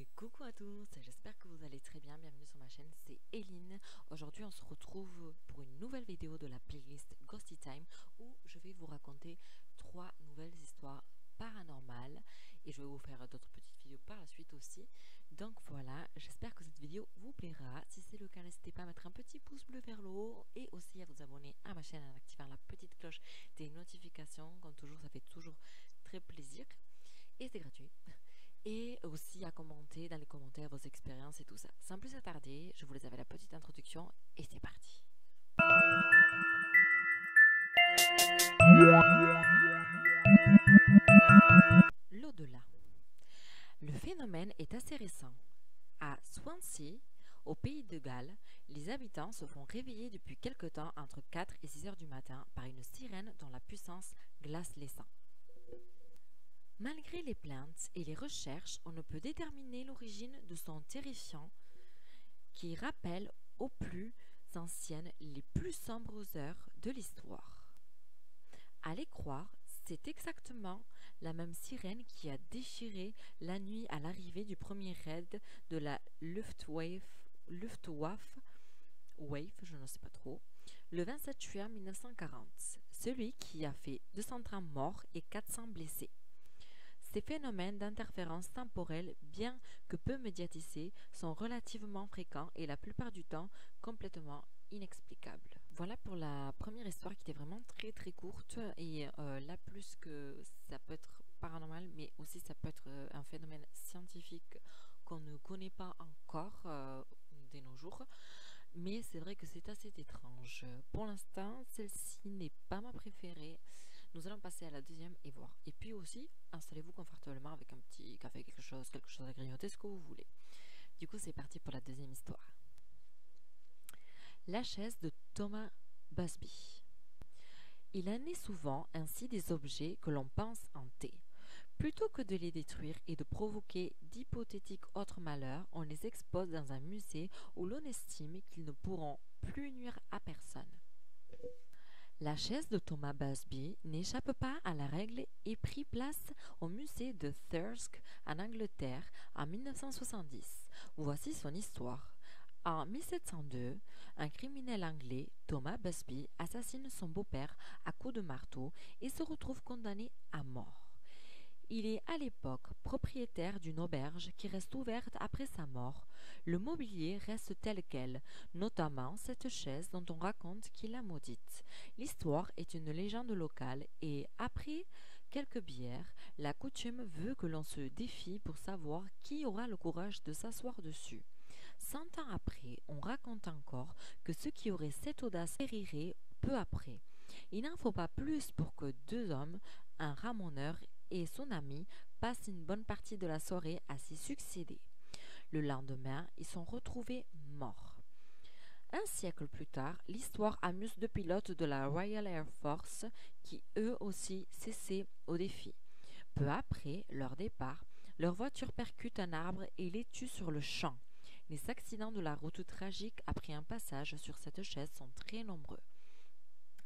Et coucou à tous, j'espère que vous allez très bien, bienvenue sur ma chaîne, c'est Eline. Aujourd'hui on se retrouve pour une nouvelle vidéo de la playlist Ghosty Time où je vais vous raconter 3 nouvelles histoires paranormales et je vais vous faire d'autres petites vidéos par la suite aussi. Donc voilà, j'espère que cette vidéo vous plaira. Si c'est le cas, n'hésitez pas à mettre un petit pouce bleu vers le haut et aussi à vous abonner à ma chaîne en activant la petite cloche des notifications. Comme toujours, ça fait toujours très plaisir et c'est gratuit. Et aussi à commenter dans les commentaires vos expériences et tout ça. Sans plus attarder, je vous laisse avec la petite introduction et c'est parti. L'au-delà. Le phénomène est assez récent. À Swansea, au pays de Galles, les habitants se font réveiller depuis quelque temps entre 4 et 6 heures du matin par une sirène dont la puissance glace les sangs. Malgré les plaintes et les recherches, on ne peut déterminer l'origine de son terrifiant qui rappelle aux plus anciennes les plus sombres heures de l'histoire. À les croire, c'est exactement la même sirène qui a déchiré la nuit à l'arrivée du premier raid de la Luftwaffe, je ne sais pas trop, le 27 juin 1940, celui qui a fait 230 morts et 400 blessés. Ces phénomènes d'interférence temporelle, bien que peu médiatisés, sont relativement fréquents et la plupart du temps complètement inexplicables. Voilà pour la première histoire qui était vraiment très courte et là plus que ça peut être paranormal mais aussi ça peut être un phénomène scientifique qu'on ne connaît pas encore de nos jours. Mais c'est vrai que c'est assez étrange. Pour l'instant, celle-ci n'est pas ma préférée. Nous allons passer à la deuxième et voir. Et puis aussi, installez-vous confortablement avec un petit café, quelque chose à grignoter, ce que vous voulez. Du coup, c'est parti pour la deuxième histoire. La chaise de Thomas Busby. Il en est souvent ainsi des objets que l'on pense hanter. Plutôt que de les détruire et de provoquer d'hypothétiques autres malheurs, on les expose dans un musée où l'on estime qu'ils ne pourront plus nuire à personne. La chaise de Thomas Busby n'échappe pas à la règle et prit place au musée de Thirsk en Angleterre en 1970. Voici son histoire. En 1702, un criminel anglais, Thomas Busby, assassine son beau-père à coups de marteau et se retrouve condamné à mort. Il est à l'époque propriétaire d'une auberge qui reste ouverte après sa mort. Le mobilier reste tel quel, notamment cette chaise dont on raconte qu'il l'a maudite. L'histoire est une légende locale et, après quelques bières, la coutume veut que l'on se défie pour savoir qui aura le courage de s'asseoir dessus. 100 ans après, on raconte encore que ceux qui auraient cette audace périraient peu après. Il n'en faut pas plus pour que deux hommes, un ramoneur et son ami, passent une bonne partie de la soirée à s'y succéder. Le lendemain, ils sont retrouvés morts. Un siècle plus tard, l'histoire amuse deux pilotes de la Royal Air Force qui eux aussi cessaient au défi. Peu après leur départ, leur voiture percute un arbre et les tue sur le champ. Les accidents de la route tragique après un passage sur cette chaise sont très nombreux.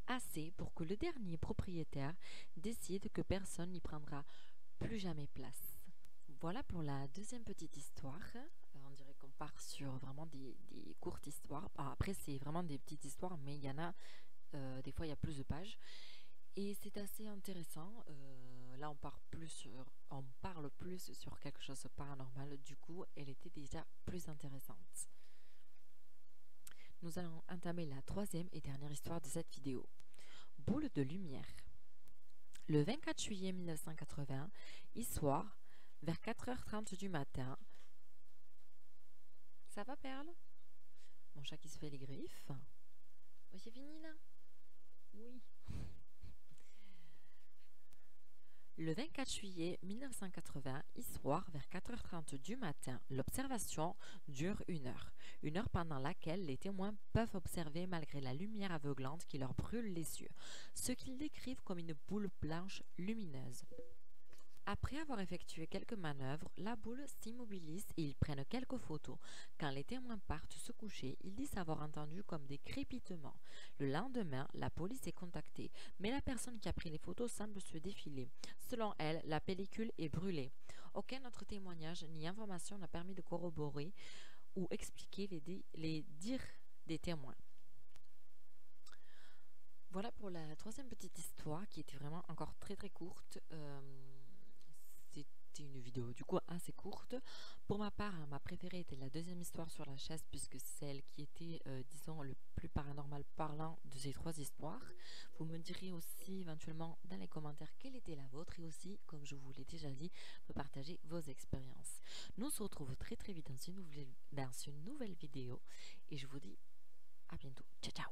Assez pour que le dernier propriétaire décide que personne n'y prendra plus jamais place. Voilà pour la deuxième petite histoire. On dirait qu'on part sur vraiment des courtes histoires. Après, c'est vraiment des petites histoires, mais il y en a, des fois, il y a plus de pages. Et c'est assez intéressant. Là, on parle plus sur quelque chose de paranormal. Du coup, elle était déjà plus intéressante. Nous allons entamer la troisième et dernière histoire de cette vidéo. Boule de lumière. Le 24 juillet 1980, histoire, vers 4h30 du matin. Ça va, Perle? Mon chat qui se fait les griffes. Oh, c'est fini là? Oui. Le 24 juillet 1980, histoire, vers 4h30 du matin, l'observation dure 1 heure. 1 heure pendant laquelle les témoins peuvent observer malgré la lumière aveuglante qui leur brûle les yeux, ce qu'ils décrivent comme une boule blanche lumineuse. Après avoir effectué quelques manœuvres, la boule s'immobilise et ils prennent quelques photos. Quand les témoins partent se coucher, ils disent avoir entendu comme des crépitements. Le lendemain, la police est contactée, mais la personne qui a pris les photos semble se défiler. Selon elle, la pellicule est brûlée. aucun autre témoignage ni information n'a permis de corroborer ou expliquer les dires des témoins. Voilà pour la troisième petite histoire qui était vraiment encore très très courte. C'était une vidéo du coup assez courte. Pour ma part, ma préférée était la deuxième histoire sur la chaise, puisque c'est celle qui était, disons, le plus paranormal parlant de ces trois histoires. Vous me direz aussi éventuellement dans les commentaires quelle était la vôtre, et aussi, comme je vous l'ai déjà dit, de partager vos expériences. Nous on se retrouve très très vite dans une nouvelle vidéo, et je vous dis à bientôt. Ciao ciao.